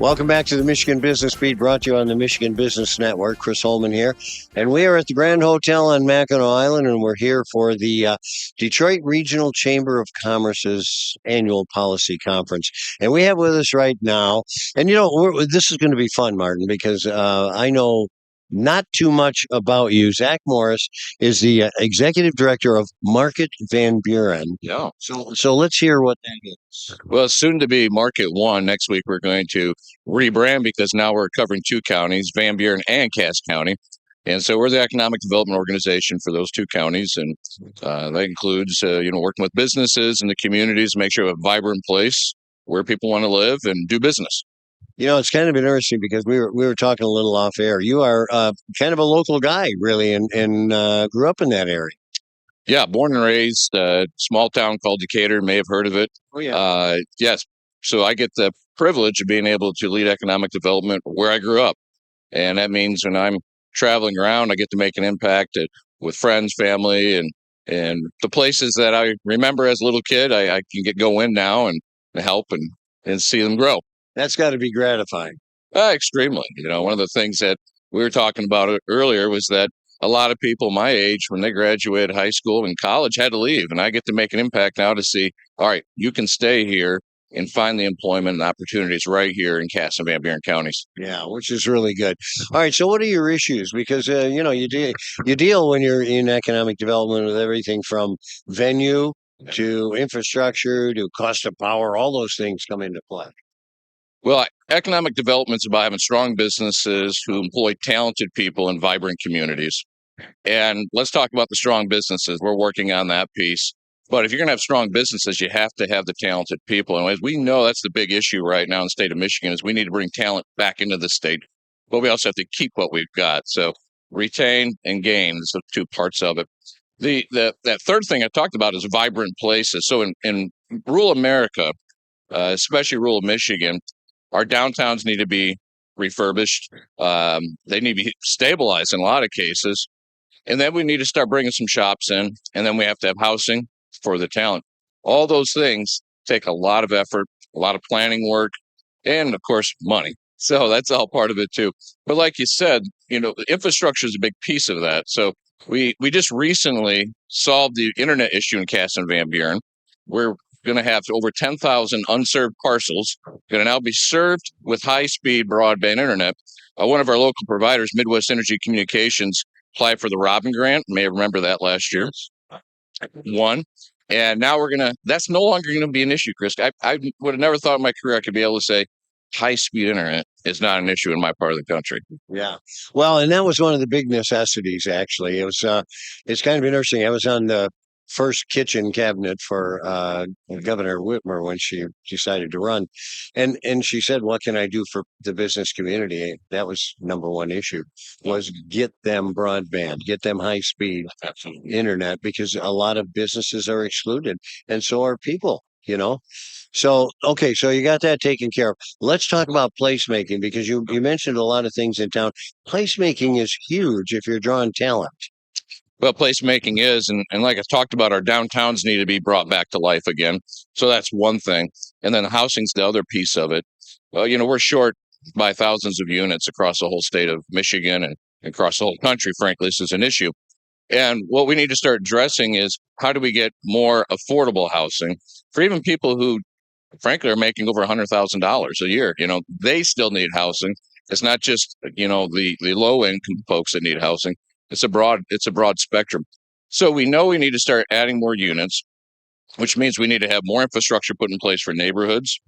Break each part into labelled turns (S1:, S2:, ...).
S1: Welcome back to the Michigan Business Beat, brought to you on the Michigan Business Network. Chris Holman here. And we are at the Grand Hotel on Mackinac Island, and we're here for the Detroit Regional Chamber of Commerce's annual policy conference. And we have with us right now, and this is going to be fun, Martin, because I know not too much about you. Zach Morris is the executive director of Market VanBuren.
S2: Yeah.
S1: So let's hear what that is.
S2: Well, soon to be Market One. Next week, we're going to rebrand because now we're covering two counties, VanBuren and Cass County. And so we're the economic development organization for those two counties. And that includes, working with businesses and the communities to make sure we have a vibrant place where people want to live and do business.
S1: It's kind of interesting because we were talking a little off air. You are kind of a local guy, really, and grew up in that area.
S2: Yeah, born and raised, small town called Decatur. May have heard of it.
S1: Oh, yeah.
S2: Yes. So I get the privilege of being able to lead economic development where I grew up. And that means when I'm traveling around, I get to make an impact with friends, family, and the places that I remember as a little kid, I can go in now and help and see them grow.
S1: That's got to be gratifying.
S2: Extremely. One of the things that we were talking about earlier was that a lot of people my age, when they graduated high school and college, had to leave. And I get to make an impact now to see, all right, you can stay here and find the employment and opportunities right here in Cass and VanBuren counties.
S1: Yeah, which is really good. All right, so what are your issues? Because, you deal when you're in economic development with everything from venue to infrastructure to cost of power. All those things come into play.
S2: Well, economic development is about having strong businesses who employ talented people in vibrant communities. And let's talk about the strong businesses. We're working on that piece. But if you're going to have strong businesses, you have to have the talented people. And as we know, that's the big issue right now in the state of Michigan is we need to bring talent back into the state. But we also have to keep what we've got. So retain and gain is the two parts of it. That third thing I talked about is vibrant places. So in rural America, especially rural Michigan, our downtowns need to be refurbished. They need to be stabilized in a lot of cases. And then we need to start bringing some shops in. And then we have to have housing for the talent. All those things take a lot of effort, a lot of planning work, and, of course, money. So that's all part of it, too. But like you said, infrastructure is a big piece of that. So we just recently solved the internet issue in Cass and VanBuren. We're going to have over 10,000 unserved parcels going to now be served with high-speed broadband internet. One of our local providers, Midwest Energy Communications, applied for the Robin Grant. You may remember that last year. Won. And now that's no longer going to be an issue, Chris. I would have never thought in my career I could be able to say high-speed internet is not an issue in my part of the country.
S1: Yeah. Well, and that was one of the big necessities, actually. It's kind of interesting. I was on the first kitchen cabinet for Governor Whitmer when she decided to run. And she said, what can I do for the business community? That was number one issue, was get them broadband, get them high speed internet, because a lot of businesses are excluded and so are people, So, okay, so you got that taken care of. Let's talk about placemaking, because you mentioned a lot of things in town. Placemaking is huge if you're drawing talent.
S2: Well, placemaking is, and like I talked about, our downtowns need to be brought back to life again. So that's one thing. And then housing's the other piece of it. Well, we're short by thousands of units across the whole state of Michigan and across the whole country, frankly. This is an issue. And what we need to start addressing is how do we get more affordable housing for even people who, frankly, are making over $100,000 a year. They still need housing. It's not just, the low income folks that need housing. It's a broad spectrum. So we know we need to start adding more units, which means we need to have more infrastructure put in place for neighborhoods.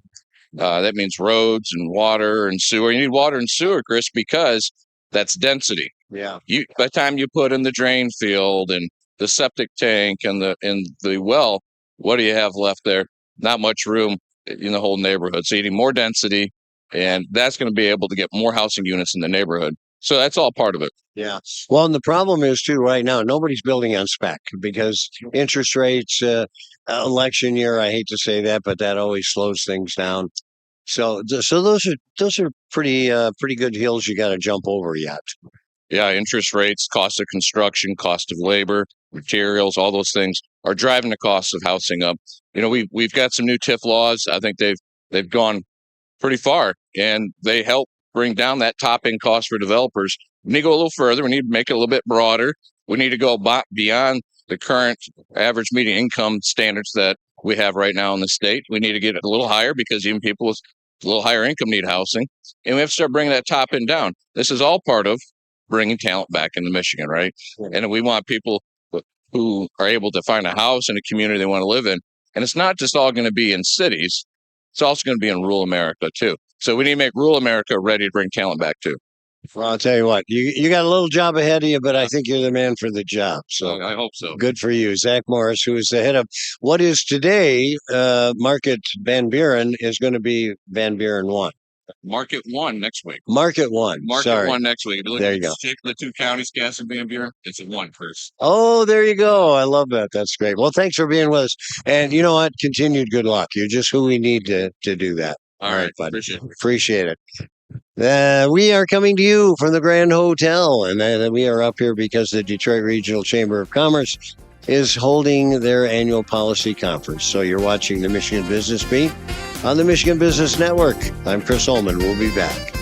S2: That means roads and water and sewer. You need water and sewer, Chris, because that's density.
S1: Yeah.
S2: By the time you put in the drain field and the septic tank and the well, what do you have left there? Not much room in the whole neighborhood. So you need more density, and that's going to be able to get more housing units in the neighborhood. So that's all part of it.
S1: Yeah. Well, and the problem is, too, right now, nobody's building on spec because interest rates, election year, I hate to say that, but that always slows things down. So those are pretty good hills you got to jump over yet.
S2: Yeah, interest rates, cost of construction, cost of labor, materials, all those things are driving the cost of housing up. We've got some new TIF laws. I think they've gone pretty far and they help bring down that top end cost for developers. We need to go a little further. We need to make it a little bit broader. We need to go beyond the current average median income standards that we have right now in the state. We need to get it a little higher because even people with a little higher income need housing. And we have to start bringing that top end down. This is all part of bringing talent back into Michigan, right? And we want people who are able to find a house in a community they want to live in. And it's not just all going to be in cities. It's also going to be in rural America, too. So we need to make rural America ready to bring talent back, too.
S1: Well, I'll tell you what, you got a little job ahead of you, but I think you're the man for the job. So
S2: I hope so.
S1: Good for you. Zach Morris, who is the head of what is today Market VanBuren, is going to be VanBuren 1.
S2: Market 1 next week.
S1: Market 1.
S2: Market 1 next week.
S1: There you go.
S2: The two counties, Cass and VanBuren, it's a 1 person.
S1: Oh, there you go. I love that. That's great. Well, thanks for being with us. And you know what? Continued good luck. You're just who we need to do that.
S2: All right,
S1: buddy.
S2: Appreciate
S1: it. We are coming to you from the Grand Hotel, and we are up here because the Detroit Regional Chamber of Commerce is holding their annual policy conference. So you're watching the Michigan Business Beat on the Michigan Business Network. I'm Chris Holman. We'll be back.